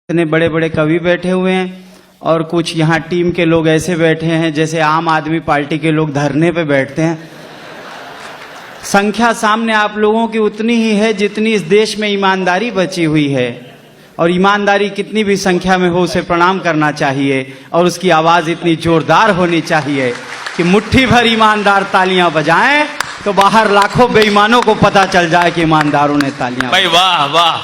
इतने बड़े बड़े कवि बैठे हुए हैं और कुछ यहाँ टीम के लोग ऐसे बैठे हैं जैसे आम आदमी पार्टी के लोग धरने पे बैठते हैं। संख्या सामने आप लोगों की उतनी ही है जितनी इस देश में ईमानदारी बची हुई है, और ईमानदारी कितनी भी संख्या में हो उसे प्रणाम करना चाहिए और उसकी आवाज इतनी जोरदार होनी चाहिए कि मुट्ठी भर ईमानदार तालियां बजाएं तो बाहर लाखों बेईमानों को पता चल जाए कि ईमानदारों ने तालियां। भाई वाह वाह,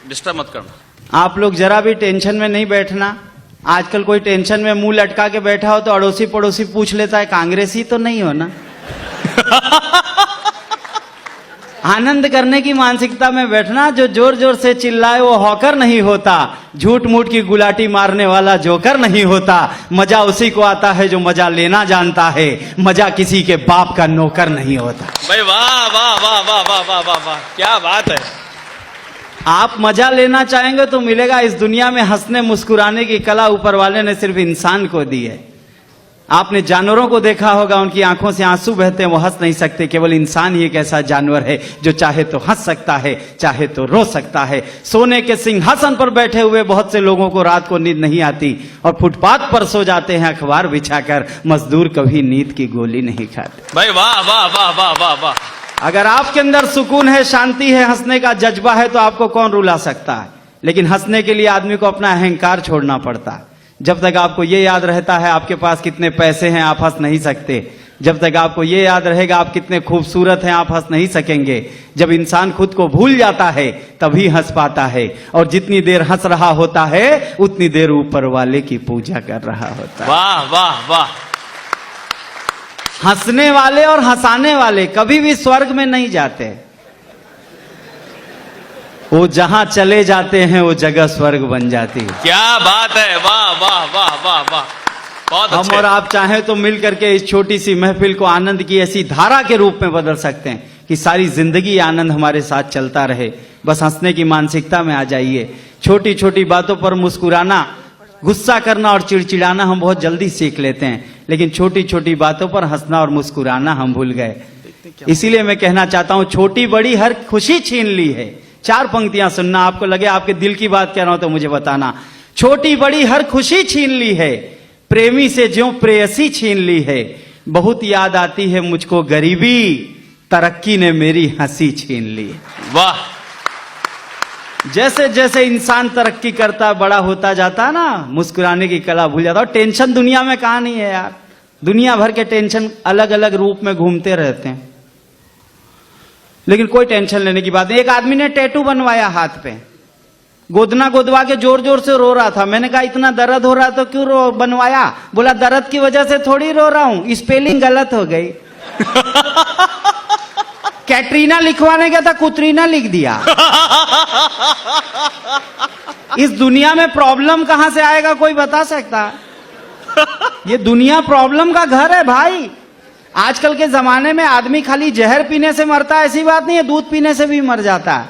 डिस्टर्ब मत करना। आप लोग जरा भी टेंशन में नहीं बैठना। आजकल कोई टेंशन में मुंह लटका के बैठा हो तो अड़ोसी पड़ोसी पूछ लेता है कांग्रेसी तो नहीं हो ना। आनंद करने की मानसिकता में बैठना। जो जोर जोर से चिल्लाए वो हॉकर नहीं होता, झूठ मूठ की गुलाटी मारने वाला जोकर नहीं होता। मजा उसी को आता है जो मजा लेना जानता है, मजा किसी के बाप का नौकर नहीं होता। भाई वाह वाह वाह वाह वाह वाह वाह वाह, क्या बात है। आप मजा लेना चाहेंगे तो मिलेगा। इस दुनिया में हंसने मुस्कुराने की कला ऊपर वाले ने सिर्फ इंसान को दी है। आपने जानवरों को देखा होगा, उनकी आंखों से आंसू बहते हैं, वो हंस नहीं सकते। केवल इंसान ही एक ऐसा जानवर है जो चाहे तो हंस सकता है, चाहे तो रो सकता है। सोने के सिंहासन पर बैठे हुए बहुत से लोगों को रात को नींद नहीं आती और फुटपाथ पर सो जाते हैं अखबार बिछाकर। मजदूर कभी नींद की गोली नहीं खाते। भाई वाह वाह वाह वाह वाह वाह। अगर आपके अंदर सुकून है, शांति है, हंसने का जज्बा है तो आपको कौन रुला सकता है। लेकिन हंसने के लिए आदमी को अपना अहंकार छोड़ना पड़ता है। जब तक आपको ये याद रहता है आपके पास कितने पैसे हैं, आप हंस नहीं सकते। जब तक आपको ये याद रहेगा आप कितने खूबसूरत हैं, आप हंस नहीं सकेंगे। जब इंसान खुद को भूल जाता है तभी हंस पाता है, और जितनी देर हंस रहा होता है उतनी देर ऊपर वाले की पूजा कर रहा होता है। वाह वाह वाह। हंसने वाले और हंसाने वाले कभी भी स्वर्ग में नहीं जाते। वो जहां चले जाते हैं वो जगह स्वर्ग बन जाती है। क्या बात है, वाह वाह वाह वाह वाह, बहुत हम अच्छे। और आप चाहें तो मिल करके इस छोटी सी महफिल को आनंद की ऐसी धारा के रूप में बदल सकते हैं कि सारी जिंदगी आनंद हमारे साथ चलता रहे। बस हंसने की मानसिकता में आ जाइए। छोटी छोटी बातों पर मुस्कुराना, गुस्सा करना और चिड़चिड़ाना हम बहुत जल्दी सीख लेते हैं, लेकिन छोटी छोटी बातों पर हंसना और मुस्कुराना हम भूल गए। इसीलिए मैं कहना चाहता हूं, छोटी बड़ी हर खुशी छीन ली है। 4 पंक्तियां सुनना, आपको लगे आपके दिल की बात कह रहा हूं तो मुझे बताना। छोटी बड़ी हर खुशी छीन ली है, प्रेमी से ज्यों प्रेयसी छीन ली है। बहुत याद आती है मुझको गरीबी, तरक्की ने मेरी हंसी छीन ली। वाह। जैसे जैसे इंसान तरक्की करता बड़ा होता जाता है ना, मुस्कुराने की कला भूल जाता। और टेंशन दुनिया में कहां नहीं है यार। दुनिया भर के टेंशन अलग अलग रूप में घूमते रहते हैं, लेकिन कोई टेंशन लेने की बात नहीं। एक आदमी ने टैटू बनवाया हाथ पे, गोदना गोदवा के जोर जोर से रो रहा था। मैंने कहा इतना दर्द हो रहा तो क्यों रो बनवाया? बोला दर्द की वजह से थोड़ी रो रहा हूं, स्पेलिंग गलत हो गई। कैटरीना लिखवाने गया था, कुतरीना लिख दिया। इस दुनिया में प्रॉब्लम कहां से आएगा कोई बता सकता? ये दुनिया प्रॉब्लम का घर है भाई। आजकल के जमाने में आदमी खाली जहर पीने से मरता है ऐसी बात नहीं है, दूध पीने से भी मर जाता है।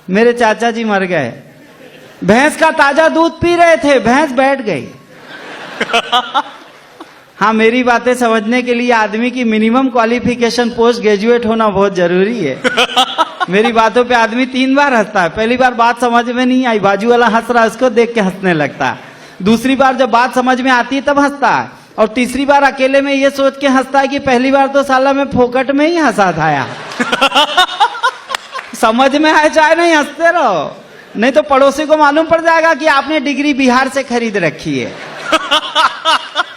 मेरे चाचा जी मर गए, भैंस का ताजा दूध पी रहे थे, भैंस बैठ गई। हाँ, मेरी बातें समझने के लिए आदमी की मिनिमम क्वालिफिकेशन पोस्ट ग्रेजुएट होना बहुत जरूरी है। मेरी बातों पे आदमी 3 बार हंसता है। पहली बार बात समझ में नहीं आई, बाजू वाला हंस रहा है उसको देख के हंसने लगता है। दूसरी बार जब बात समझ में आती है तब हंसता है, और तीसरी बार अकेले में ये सोच के हंसता है कि पहली बार तो साला मैं फोकट में ही हंसा था यार। समझ में आए चाहे नहीं, हंसते रहो, नहीं तो पड़ोसी को मालूम पड़ जाएगा कि आपने डिग्री बिहार से खरीद रखी है।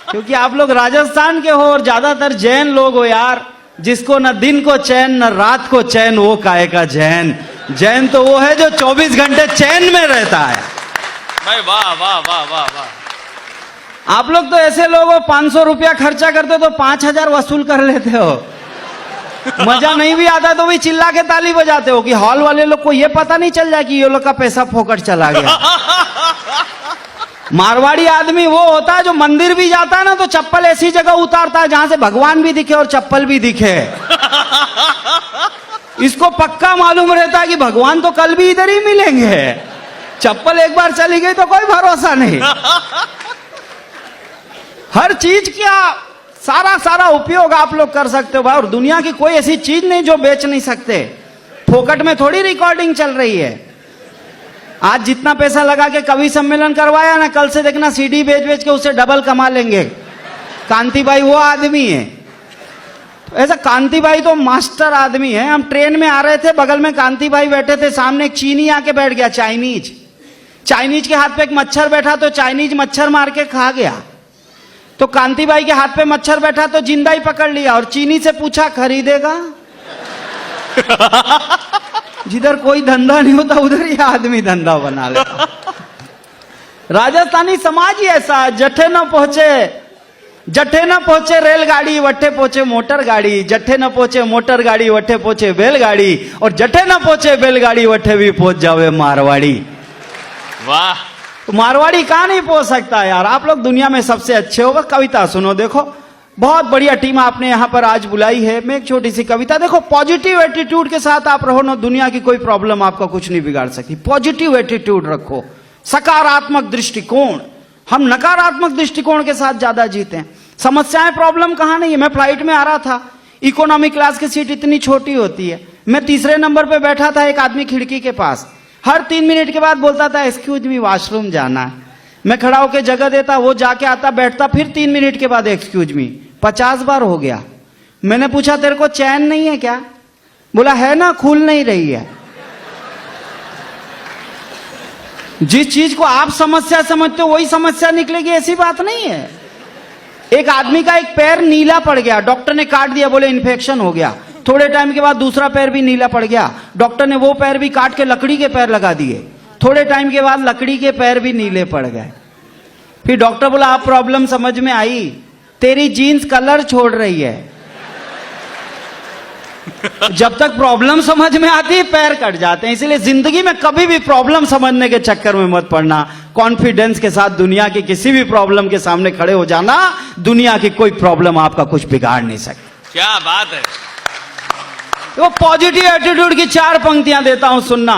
क्योंकि आप लोग राजस्थान के हो और ज्यादातर जैन लोग हो यार, जिसको न दिन को चैन न रात को चैन, वो काहे का जैन। जैन तो वो है जो 24 घंटे चैन में रहता है। भाई वाह वाह वाह वाह वाह। आप लोग तो ऐसे लोग हो, 500 रुपया खर्चा करते हो तो 5000 वसूल कर लेते हो। मजा नहीं भी आता तो भी चिल्ला के ताली बजाते हो कि हॉल वाले लोग को ये पता नहीं चल जाए कि ये लोग का पैसा फोकट चला गया। मारवाड़ी आदमी वो होता है जो मंदिर भी जाता है ना तो चप्पल ऐसी जगह उतारता है जहां से भगवान भी दिखे और चप्पल भी दिखे। इसको पक्का मालूम रहता है कि भगवान तो कल भी इधर ही मिलेंगे, चप्पल एक बार चली गई तो कोई भरोसा नहीं। हर चीज का सारा उपयोग आप लोग कर सकते हो भाई, और दुनिया की कोई ऐसी चीज नहीं जो बेच नहीं सकते। फोकट में थोड़ी रिकॉर्डिंग चल रही है। आज जितना पैसा लगा के कवि सम्मेलन करवाया ना, कल से देखना सीडी बेच बेच के उसे डबल कमा लेंगे। कांति भाई वो आदमी है। तो ऐसा कांति भाई तो मास्टर आदमी है। हम ट्रेन में आ रहे थे, बगल में कांति भाई बैठे थे, सामने एक चीनी आके बैठ गया, चाइनीज के हाथ पे एक मच्छर बैठा तो चाइनीज मच्छर मार के खा गया। तो कांति भाई के हाथ पे मच्छर बैठा तो जिंदा ही पकड़ लिया और चीनी से पूछा खरीदेगा? जिधर कोई धंधा नहीं होता उधर ये आदमी धंधा बना लेता। राजस्थानी समाज ही ऐसा, जठे न पहुंचे रेलगाड़ी, वट्ठे पहुंचे मोटर गाड़ी, जठे न पहुंचे मोटर गाड़ी, वट्ठे पहुंचे बैलगाड़ी, और जठे न पहुंचे बैलगाड़ी, वट्ठे भी पहुंच जावे मारवाड़ी। वाह, तो मारवाड़ी कहां नहीं पहुंच सकता यार। आप लोग दुनिया में सबसे अच्छे हो। बस कविता सुनो, देखो बहुत बढ़िया टीम आपने यहां पर आज बुलाई है। मैं एक छोटी सी कविता, देखो पॉजिटिव एटीट्यूड के साथ आप रहो ना, दुनिया की कोई प्रॉब्लम आपका कुछ नहीं बिगाड़ सकती। पॉजिटिव एटीट्यूड रखो, सकारात्मक दृष्टिकोण। हम नकारात्मक दृष्टिकोण के साथ ज्यादा जीते हैं। समस्याएं प्रॉब्लम कहां नहीं है। मैं फ्लाइट में आ रहा था, इकोनॉमी क्लास की सीट इतनी छोटी होती है, मैं तीसरे नंबर पे बैठा था, एक आदमी खिड़की के पास हर 3 मिनट के बाद बोलता था एक्सक्यूज मी वॉशरूम जाना है। मैं खड़ा होकर जगह देता, वो जाके आता, बैठता, फिर 3 मिनट के बाद एक्सक्यूज मी। 50 बार हो गया। मैंने पूछा तेरे को चैन नहीं है क्या? बोला है ना, खुल नहीं रही है। जिस चीज को आप समस्या समझते हो वही समस्या निकलेगी, ऐसी बात नहीं है। एक आदमी का एक पैर नीला पड़ गया, डॉक्टर ने काट दिया, बोले इन्फेक्शन हो गया। थोड़े टाइम के बाद दूसरा पैर भी नीला पड़ गया, डॉक्टर ने वो पैर भी काट के लकड़ी के पैर लगा दिए। थोड़े टाइम के बाद लकड़ी के पैर भी नीले पड़ गए। फिर डॉक्टर बोला आप प्रॉब्लम समझ में आई, तेरी जीन्स कलर छोड़ रही है। जब तक प्रॉब्लम समझ में आती है पैर कट जाते हैं। इसलिए जिंदगी में कभी भी प्रॉब्लम समझने के चक्कर में मत पड़ना। कॉन्फिडेंस के साथ दुनिया की किसी भी प्रॉब्लम के सामने खड़े हो जाना। दुनिया की कोई प्रॉब्लम आपका कुछ बिगाड़ नहीं सकती। क्या बात है। वो पॉजिटिव एटीट्यूड की 4 पंक्तियां देता हूं, सुनना।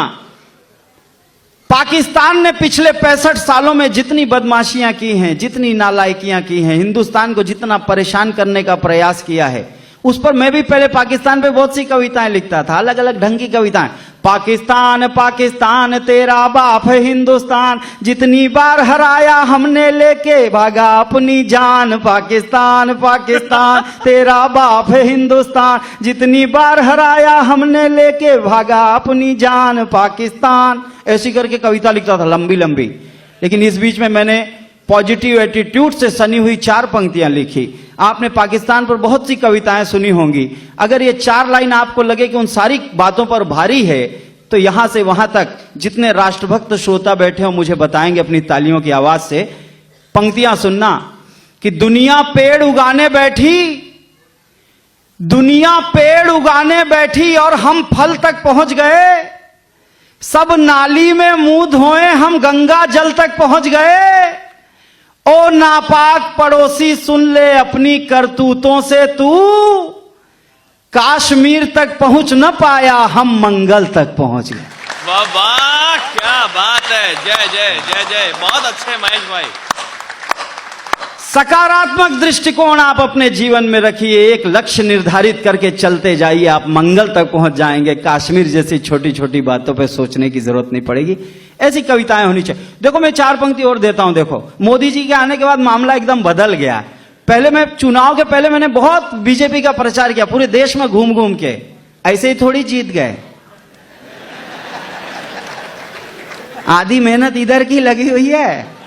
पाकिस्तान ने पिछले 65 सालों में जितनी बदमाशियां की हैं, जितनी नालायकियां की हैं, हिंदुस्तान को जितना परेशान करने का प्रयास किया है, उस पर मैं भी पहले पाकिस्तान पे बहुत सी कविताएं लिखता था, अलग अलग ढंग की कविताएं। पाकिस्तान पाकिस्तान तेरा बाप है हिंदुस्तान, जितनी बार हराया हमने लेके भागा अपनी जान। पाकिस्तान पाकिस्तान तेरा बाप है हिंदुस्तान, जितनी बार हराया हमने लेके भागा अपनी जान। पाकिस्तान, ऐसी करके कविता लिखता था लंबी लंबी। लेकिन इस बीच में मैंने पॉजिटिव एटीट्यूड से सनी हुई 4 पंक्तियां लिखी। आपने पाकिस्तान पर बहुत सी कविताएं सुनी होंगी। अगर ये 4 लाइन आपको लगे कि उन सारी बातों पर भारी है, तो यहां से वहां तक जितने राष्ट्रभक्त श्रोता बैठे हो मुझे बताएंगे अपनी तालियों की आवाज से। पंक्तियां सुनना कि दुनिया पेड़ उगाने बैठी और हम फल तक पहुंच गए। सब नाली में मुंह धोए, हम गंगा जल तक पहुंच गए। ओ नापाक पड़ोसी सुन ले अपनी करतूतों से तू, काश्मीर तक पहुंच न पाया, हम मंगल तक पहुंच गए। वाह वाह, क्या बात है। जय जय जय जय, बहुत अच्छे महेश भाई। सकारात्मक दृष्टिकोण आप अपने जीवन में रखिए, एक लक्ष्य निर्धारित करके चलते जाइए, आप मंगल तक पहुंच जाएंगे। कश्मीर जैसी छोटी छोटी बातों पे सोचने की जरूरत नहीं पड़ेगी। ऐसी कविताएं होनी चाहिए। देखो मैं 4 पंक्ति और देता हूं। देखो मोदी जी के आने के बाद मामला एकदम बदल गया। पहले मैं चुनाव के पहले मैंने बहुत बीजेपी का प्रचार किया, पूरे देश में घूम घूम के। ऐसे ही थोड़ी जीत गए, आधी मेहनत इधर की लगी हुई है।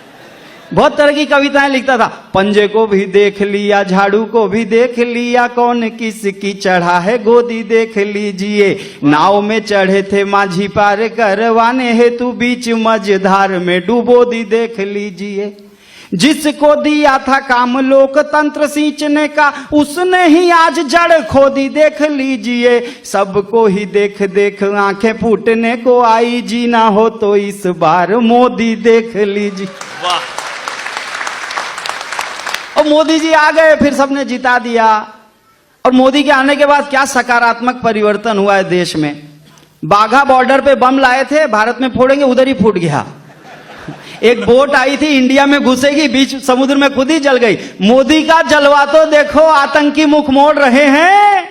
बहुत तरह की कविताएं लिखता था। पंजे को भी देख लिया, झाड़ू को भी देख लिया, कौन किसकी चढ़ा है गोदी देख लीजिए। नाव में चढ़े थे माझी पार करवाने हेतु, बीच मझधार में डूबो दी देख लीजिए। जिसको दिया था काम लोकतंत्र सींचने का, उसने ही आज जड़ खोदी देख लीजिए। सबको ही देख देख आंखें फूटने को आई, जीना हो तो इस बार मोदी देख लीजिए। वाह। और मोदी जी आ गए, फिर सबने जिता दिया। और मोदी के आने के बाद क्या सकारात्मक परिवर्तन हुआ है देश में। बाघा बॉर्डर पे बम लाए थे, भारत में फोड़ेंगे, उधर ही फूट गया। एक बोट आई थी इंडिया में घुसेगी, बीच समुद्र में खुद ही जल गई। मोदी का जलवा तो देखो, आतंकी मुख मोड़ रहे हैं,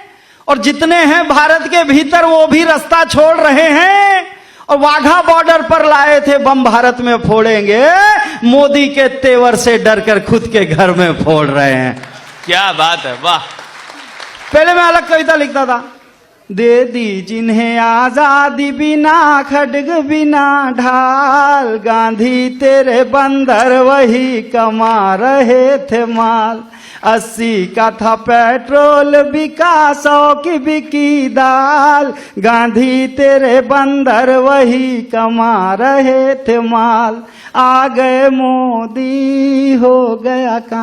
और जितने हैं भारत के भीतर वो भी रास्ता छोड़ रहे हैं। और वाघा बॉर्डर पर लाए थे बम भारत में फोड़ेंगे, मोदी के तेवर से डरकर खुद के घर में फोड़ रहे हैं। क्या बात है, वाह। पहले मैं अलग कविता लिखता था, दे दी जिन्हें आजादी बिना खड्ग बिना ढाल, गांधी तेरे बंदर वही कमा रहे थे माल, 80 का था पेट्रोल बिका 100 की बिकी दाल, गांधी तेरे बंदर वही कमा रहे थे माल, आ गए मोदी हो गया काम।